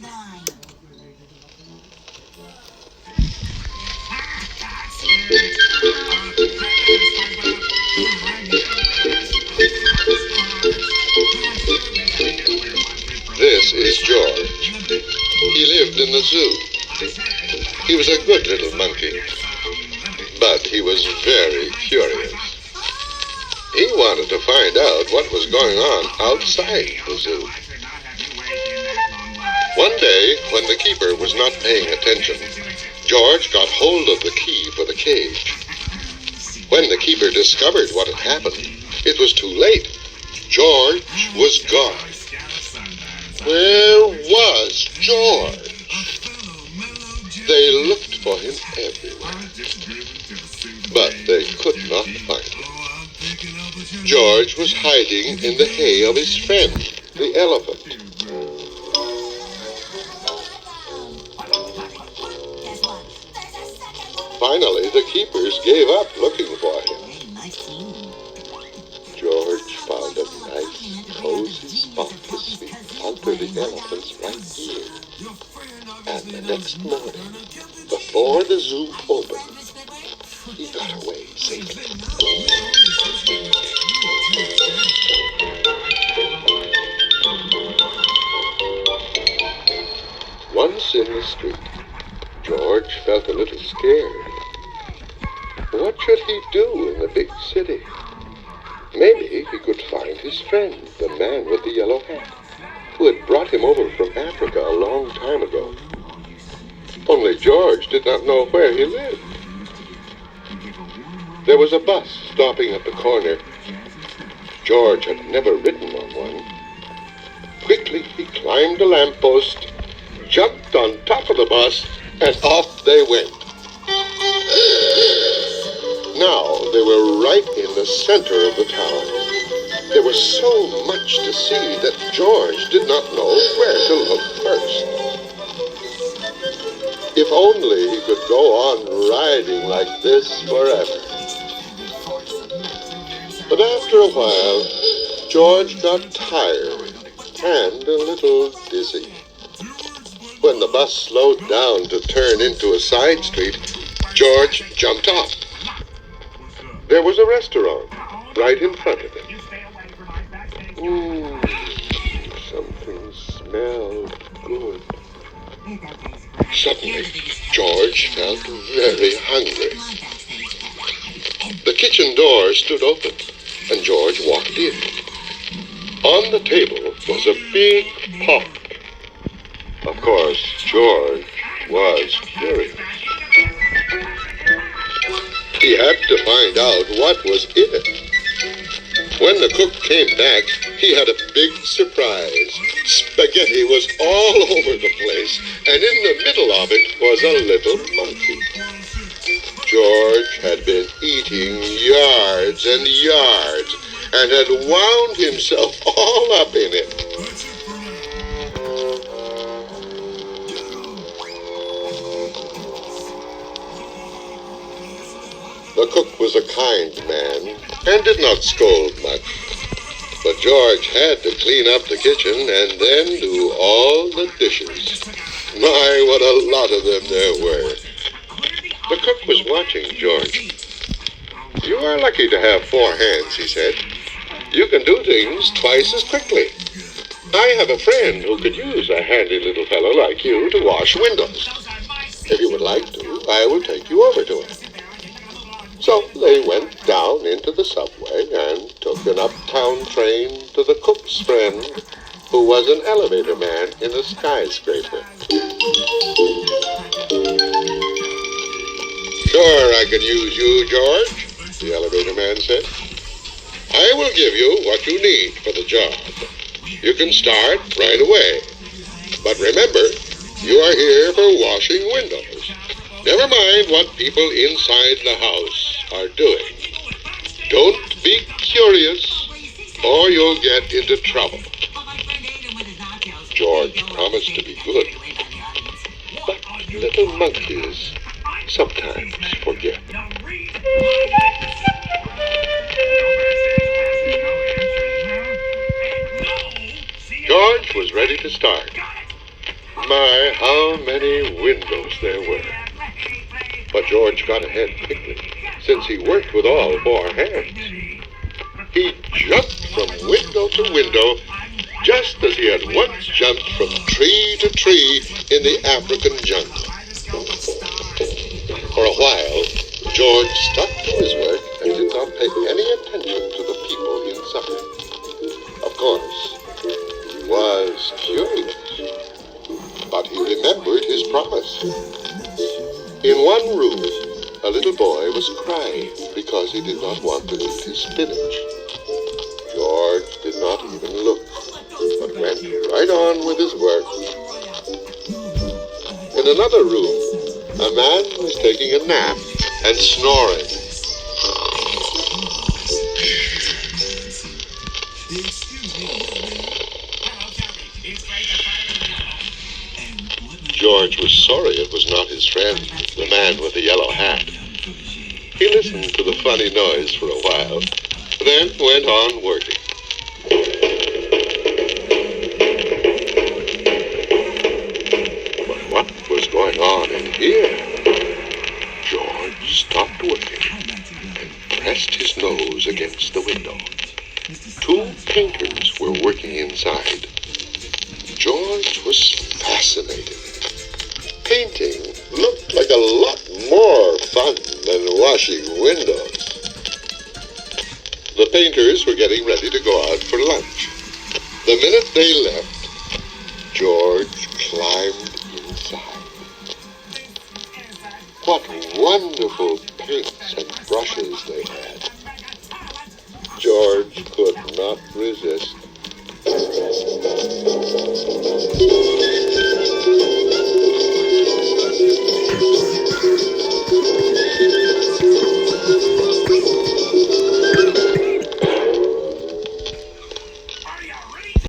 This is George. He lived in the zoo. He was a good little monkey, but he was very curious. He wanted to find out what was going on outside the zoo. One day, when the keeper was not paying attention, George got hold of the key for the cage. When the keeper discovered what had happened, it was too late. George was gone. Where was George? They looked for him everywhere, but they could not find him. George was hiding in the hay of his friend, the elephant. Finally, the keepers gave up looking for him. George found a nice, cozy spot to sleep under the elephant's right ear. And the next morning, before the zoo opened, he got away safely. Once in the street, George felt a little scared. What should he do in the big city? Maybe he could find his friend, the man with the yellow hat, who had brought him over from Africa a long time ago. Only George did not know where he lived. There was a bus stopping at the corner. George had never ridden on one. Quickly he climbed a lamppost, jumped on top of the bus, and off they went. Now they were right in the center of the town. There was so much to see that George did not know where to look first. If only he could go on riding like this forever. But after a while, George got tired and a little dizzy. When the bus slowed down to turn into a side street, George jumped off. There was a restaurant right in front of him. Something smelled good. Suddenly, George felt very hungry. The kitchen door stood open, and George walked in. On the table was a big pot. Of course, George was curious. He had to find out what was in it. When the cook came back, he had a big surprise. Spaghetti was all over the place, and in the middle of it was a little monkey. George had been eating yards and yards, and had wound himself all up in it. The cook was a kind man and did not scold much. But George had to clean up the kitchen and then do all the dishes. My, what a lot of them there were. The cook was watching George. "You are lucky to have 4 hands," he said. "You can do things twice as quickly. I have a friend who could use a handy little fellow like you to wash windows. If you would like to, I will take you over to him." So they went down into the subway and took an uptown train to the cook's friend, who was an elevator man in a skyscraper. "Sure, I can use you, George," the elevator man said. "I will give you what you need for the job. You can start right away. But remember, you are here for washing windows. Never mind what people inside the house are doing. Don't be curious, or you'll get into trouble." George promised to be good, but little monkeys sometimes forget. George was ready to start. my, how many windows there were. But George got ahead quickly, since he worked with all four hands. He jumped from window to window, just as he had once jumped from tree to tree in the African jungle. For a while, George stuck to his work and did not pay any attention to the people inside. Of course, he was curious, but he remembered his promise. In one room, a little boy was crying because he did not want to eat his spinach. George did not even look, but went right on with his work. In another room, a man was taking a nap and snoring. George was sorry it was not his friend, the man with the yellow hat. He listened to the funny noise for a while, then went on working. But what was going on in here? George stopped working and pressed his nose against the window. Two painters were working inside. George was fascinated. Painting looked like a lot more fun than washing windows. The painters were getting ready to go out for lunch. The minute they left, George climbed inside. What wonderful paints and brushes they had. George could not resist.